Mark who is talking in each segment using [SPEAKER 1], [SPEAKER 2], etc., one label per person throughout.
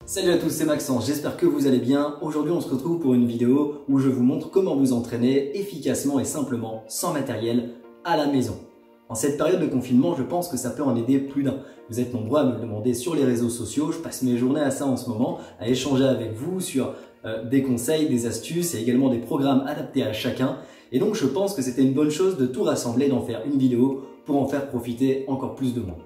[SPEAKER 1] Salut à tous, c'est Maxence, j'espère que vous allez bien. Aujourd'hui on se retrouve pour une vidéo où je vous montre comment vous entraîner efficacement et simplement, sans matériel, à la maison. En cette période de confinement, je pense que ça peut en aider plus d'un. Vous êtes nombreux à me le demander sur les réseaux sociaux, je passe mes journées à ça en ce moment, à échanger avec vous sur des conseils, des astuces et également des programmes adaptés à chacun. Et donc je pense que c'était une bonne chose de tout rassembler, d'en faire une vidéo pour en faire profiter encore plus de monde.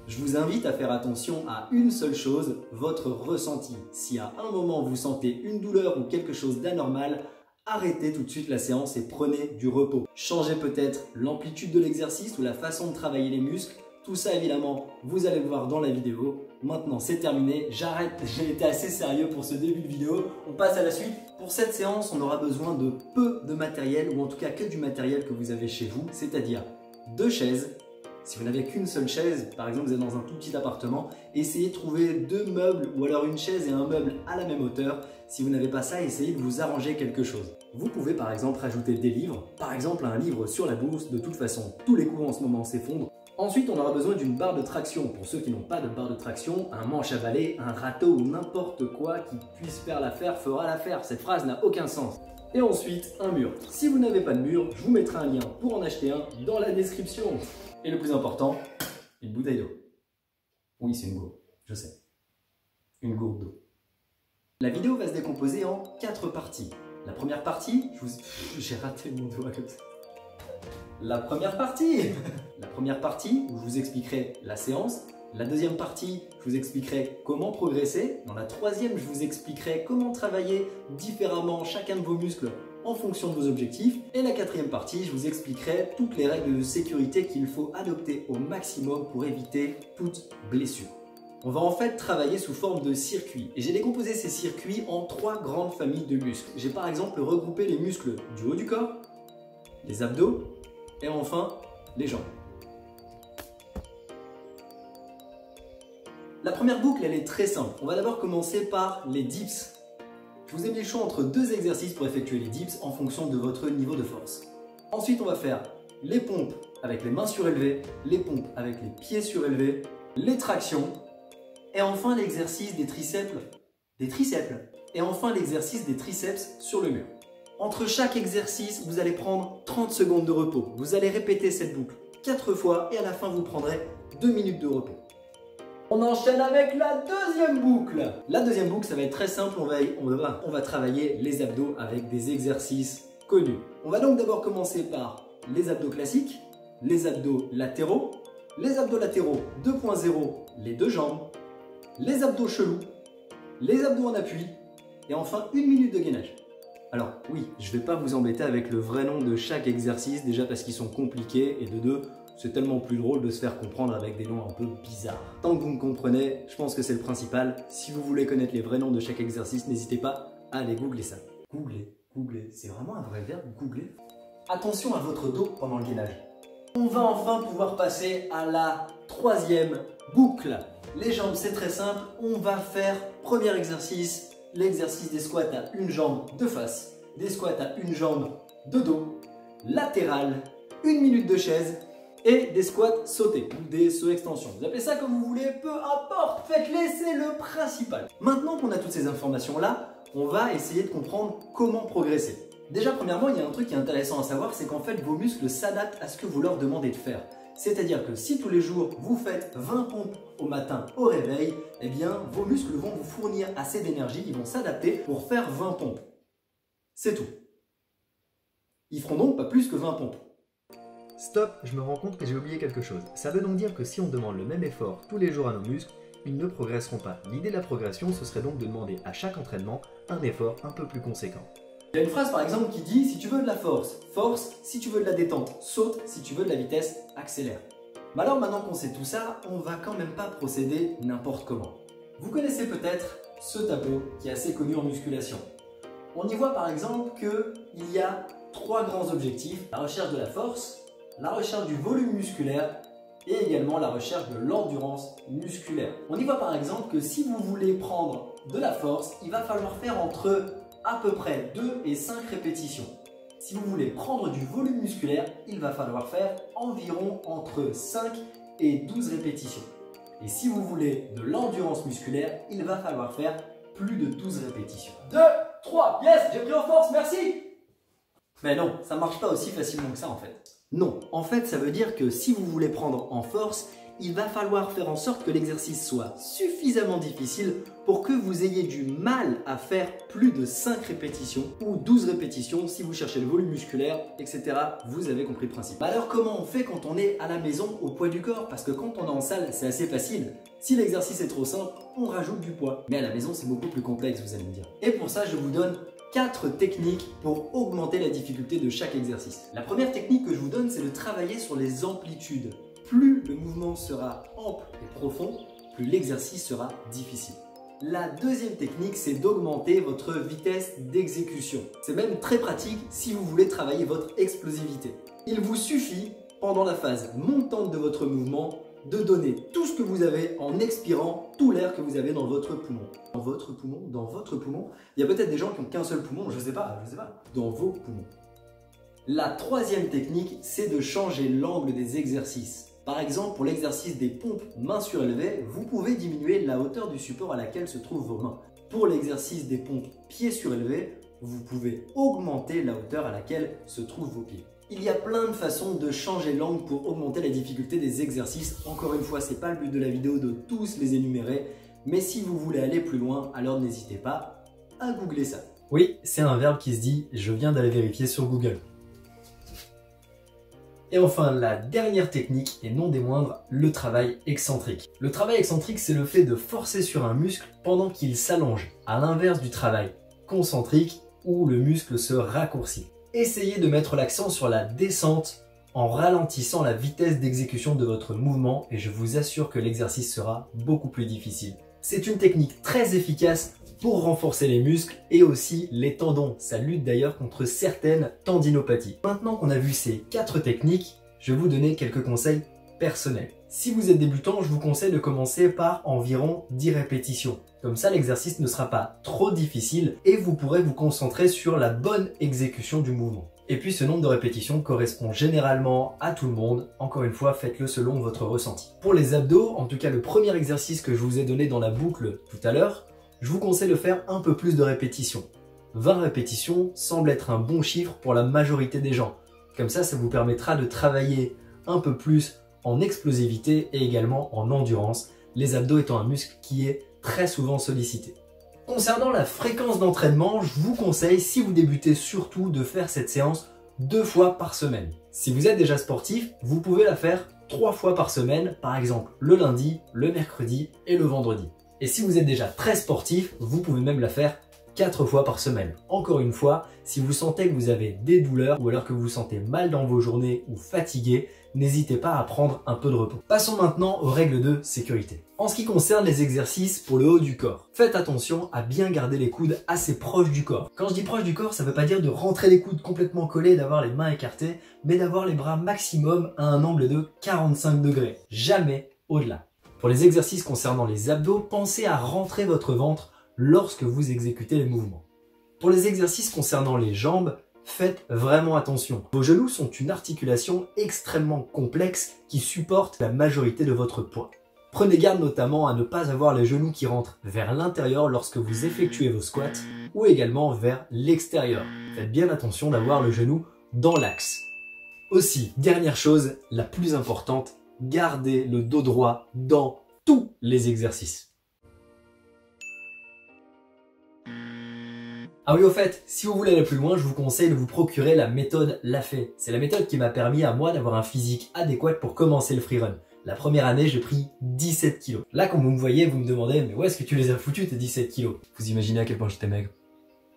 [SPEAKER 1] Je vous invite à faire attention à une seule chose, votre ressenti. Si à un moment vous sentez une douleur ou quelque chose d'anormal, arrêtez tout de suite la séance et prenez du repos. Changez peut-être l'amplitude de l'exercice ou la façon de travailler les muscles. Tout ça évidemment, vous allez le voir dans la vidéo. Maintenant c'est terminé, j'arrête, j'ai été assez sérieux pour ce début de vidéo. On passe à la suite. Pour cette séance, on aura besoin de peu de matériel ou en tout cas que du matériel que vous avez chez vous, c'est-à-dire 2 chaises. Si vous n'avez qu'une seule chaise, par exemple vous êtes dans un tout petit appartement, essayez de trouver 2 meubles ou alors une chaise et un meuble à la même hauteur. Si vous n'avez pas ça, essayez de vous arranger quelque chose. Vous pouvez par exemple rajouter des livres, par exemple un livre sur la bourse. De toute façon, tous les cours en ce moment s'effondrent. Ensuite, on aura besoin d'une barre de traction. Pour ceux qui n'ont pas de barre de traction, un manche à balai, un râteau ou n'importe quoi qui puisse faire l'affaire fera l'affaire. Cette phrase n'a aucun sens. Et ensuite, un mur. Si vous n'avez pas de mur, je vous mettrai un lien pour en acheter un dans la description. Et le plus important, une bouteille d'eau. Oui, c'est une gourde, je sais. Une gourde d'eau. La vidéo va se décomposer en 4 parties. La première partie, j'ai raté mon doigt comme ça. La première partie où je vous expliquerai la séance. La deuxième partie, je vous expliquerai comment progresser. Dans la troisième, je vous expliquerai comment travailler différemment chacun de vos muscles en fonction de vos objectifs. Et la quatrième partie, je vous expliquerai toutes les règles de sécurité qu'il faut adopter au maximum pour éviter toute blessure. On va en fait travailler sous forme de circuits. Et j'ai décomposé ces circuits en 3 grandes familles de muscles. J'ai par exemple regroupé les muscles du haut du corps, les abdos et enfin les jambes. La première boucle, elle est très simple. On va d'abord commencer par les dips. Je vous ai mis le choix entre 2 exercices pour effectuer les dips en fonction de votre niveau de force. Ensuite, on va faire les pompes avec les mains surélevées, les pompes avec les pieds surélevés, les tractions et enfin l'exercice des triceps. Et enfin l'exercice des triceps sur le mur. Entre chaque exercice, vous allez prendre 30 secondes de repos. Vous allez répéter cette boucle 4 fois et à la fin, vous prendrez 2 minutes de repos. On enchaîne avec la deuxième boucle. La deuxième boucle, ça va être très simple. On va travailler les abdos avec des exercices connus. On va donc d'abord commencer par les abdos classiques, les abdos latéraux 2.0, les 2 jambes, les abdos chelous, les abdos en appui et enfin 1 minute de gainage. Alors oui, je ne vais pas vous embêter avec le vrai nom de chaque exercice, déjà parce qu'ils sont compliqués et de 2, c'est tellement plus drôle de se faire comprendre avec des noms un peu bizarres. Tant que vous me comprenez, je pense que c'est le principal. Si vous voulez connaître les vrais noms de chaque exercice, n'hésitez pas à aller googler ça. Googler, c'est vraiment un vrai verbe, googler. Attention à votre dos pendant le gainage. On va enfin pouvoir passer à la 3e boucle. Les jambes, c'est très simple. On va faire, premier exercice, l'exercice des squats à une jambe de face, des squats à une jambe de dos, latéral, 1 minute de chaise, et des squats sautés ou des sauts extension. Vous appelez ça comme vous voulez, peu importe, faites-les, c'est le principal. Maintenant qu'on a toutes ces informations-là, on va essayer de comprendre comment progresser. Déjà, premièrement, il y a un truc qui est intéressant à savoir, c'est qu'en fait, vos muscles s'adaptent à ce que vous leur demandez de faire. C'est-à-dire que si tous les jours, vous faites 20 pompes au matin au réveil, eh bien, vos muscles vont vous fournir assez d'énergie, ils vont s'adapter pour faire 20 pompes. C'est tout. Ils feront donc pas plus que 20 pompes.
[SPEAKER 2] Stop, je me rends compte que j'ai oublié quelque chose. Ça veut donc dire que si on demande le même effort tous les jours à nos muscles, ils ne progresseront pas. L'idée de la progression, ce serait donc de demander à chaque entraînement un effort un peu plus conséquent.
[SPEAKER 1] Il y a une phrase par exemple qui dit « Si tu veux de la force, force. Si tu veux de la détente, saute. Si tu veux de la vitesse, accélère. » Mais alors maintenant qu'on sait tout ça, on va quand même pas procéder n'importe comment. Vous connaissez peut-être ce tableau qui est assez connu en musculation. On y voit par exemple qu'il y a 3 grands objectifs. La recherche de la force, la recherche du volume musculaire et également la recherche de l'endurance musculaire. On y voit par exemple que si vous voulez prendre de la force, il va falloir faire entre à peu près 2 et 5 répétitions. Si vous voulez prendre du volume musculaire, il va falloir faire environ entre 5 et 12 répétitions. Et si vous voulez de l'endurance musculaire, il va falloir faire plus de 12 répétitions. 2, 3, yes, j'ai pris en force, merci! Mais non, ça marche pas aussi facilement que ça en fait. Non, en fait ça veut dire que si vous voulez prendre en force, il va falloir faire en sorte que l'exercice soit suffisamment difficile pour que vous ayez du mal à faire plus de 5 répétitions ou 12 répétitions si vous cherchez le volume musculaire, etc. Vous avez compris le principe. Alors comment on fait quand on est à la maison au poids du corps? Parce que quand on est en salle, c'est assez facile. Si l'exercice est trop simple, on rajoute du poids. Mais à la maison, c'est beaucoup plus complexe, vous allez me dire. Et pour ça, je vous donne 4 techniques pour augmenter la difficulté de chaque exercice. La première technique que je vous donne, c'est de travailler sur les amplitudes. Plus le mouvement sera ample et profond, plus l'exercice sera difficile. La deuxième technique, c'est d'augmenter votre vitesse d'exécution. C'est même très pratique si vous voulez travailler votre explosivité. Il vous suffit, pendant la phase montante de votre mouvement, de donner tout ce que vous avez en expirant tout l'air que vous avez dans votre poumon. Dans votre poumon? Dans votre poumon? Il y a peut-être des gens qui n'ont qu'un seul poumon, je sais pas. Dans vos poumons. La troisième technique, c'est de changer l'angle des exercices. Par exemple, pour l'exercice des pompes mains surélevées, vous pouvez diminuer la hauteur du support à laquelle se trouvent vos mains. Pour l'exercice des pompes pieds surélevés, vous pouvez augmenter la hauteur à laquelle se trouvent vos pieds. Il y a plein de façons de changer l'angle pour augmenter la difficulté des exercices. Encore une fois, ce n'est pas le but de la vidéo de tous les énumérer, mais si vous voulez aller plus loin, alors n'hésitez pas à googler ça.
[SPEAKER 2] Oui, c'est un verbe qui se dit « je viens d'aller vérifier sur Google ». Et enfin, la dernière technique, et non des moindres, le travail excentrique. Le travail excentrique, c'est le fait de forcer sur un muscle pendant qu'il s'allonge, à l'inverse du travail concentrique où le muscle se raccourcit. Essayez de mettre l'accent sur la descente en ralentissant la vitesse d'exécution de votre mouvement et je vous assure que l'exercice sera beaucoup plus difficile. C'est une technique très efficace pour renforcer les muscles et aussi les tendons. Ça lutte d'ailleurs contre certaines tendinopathies. Maintenant qu'on a vu ces 4 techniques, je vais vous donner quelques conseils personnels. Si vous êtes débutant, je vous conseille de commencer par environ 10 répétitions. Comme ça, l'exercice ne sera pas trop difficile et vous pourrez vous concentrer sur la bonne exécution du mouvement. Et puis ce nombre de répétitions correspond généralement à tout le monde. Encore une fois, faites-le selon votre ressenti. Pour les abdos, en tout cas le premier exercice que je vous ai donné dans la boucle tout à l'heure, je vous conseille de faire un peu plus de répétitions. 20 répétitions semble être un bon chiffre pour la majorité des gens. Comme ça vous permettra de travailler un peu plus en explosivité et également en endurance, les abdos étant un muscle qui est très souvent sollicité. Concernant la fréquence d'entraînement, je vous conseille, si vous débutez surtout, de faire cette séance 2 fois par semaine. Si vous êtes déjà sportif, vous pouvez la faire 3 fois par semaine, par exemple le lundi, le mercredi et le vendredi. Et si vous êtes déjà très sportif, vous pouvez même la faire 4 fois par semaine. Encore une fois, si vous sentez que vous avez des douleurs ou alors que vous vous sentez mal dans vos journées ou fatigué, n'hésitez pas à prendre un peu de repos. Passons maintenant aux règles de sécurité. En ce qui concerne les exercices pour le haut du corps, faites attention à bien garder les coudes assez proches du corps. Quand je dis proche du corps, ça ne veut pas dire de rentrer les coudes complètement collés, d'avoir les mains écartées, mais d'avoir les bras maximum à un angle de 45 degrés. Jamais au-delà. Pour les exercices concernant les abdos, pensez à rentrer votre ventre lorsque vous exécutez les mouvements. Pour les exercices concernant les jambes, faites vraiment attention. Vos genoux sont une articulation extrêmement complexe qui supporte la majorité de votre poids. Prenez garde notamment à ne pas avoir les genoux qui rentrent vers l'intérieur lorsque vous effectuez vos squats ou également vers l'extérieur. Faites bien attention d'avoir le genou dans l'axe. Aussi, dernière chose, la plus importante, gardez le dos droit dans tous les exercices. Ah oui, au fait, si vous voulez aller plus loin, je vous conseille de vous procurer la méthode Lafay. C'est la méthode qui m'a permis à moi d'avoir un physique adéquat pour commencer le freerun. La première année, j'ai pris 17 kilos. Là, quand vous me voyez, vous me demandez, mais où est-ce que tu les as foutus tes 17 kilos? Vous imaginez à quel point j'étais maigre.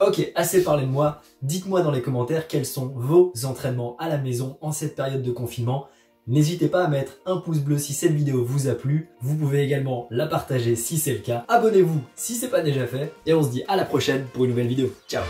[SPEAKER 2] Ok, assez parlé de moi. Dites-moi dans les commentaires quels sont vos entraînements à la maison en cette période de confinement. N'hésitez pas à mettre un pouce bleu si cette vidéo vous a plu. Vous pouvez également la partager si c'est le cas. Abonnez-vous si c'est pas déjà fait. Et on se dit à la prochaine pour une nouvelle vidéo. Ciao!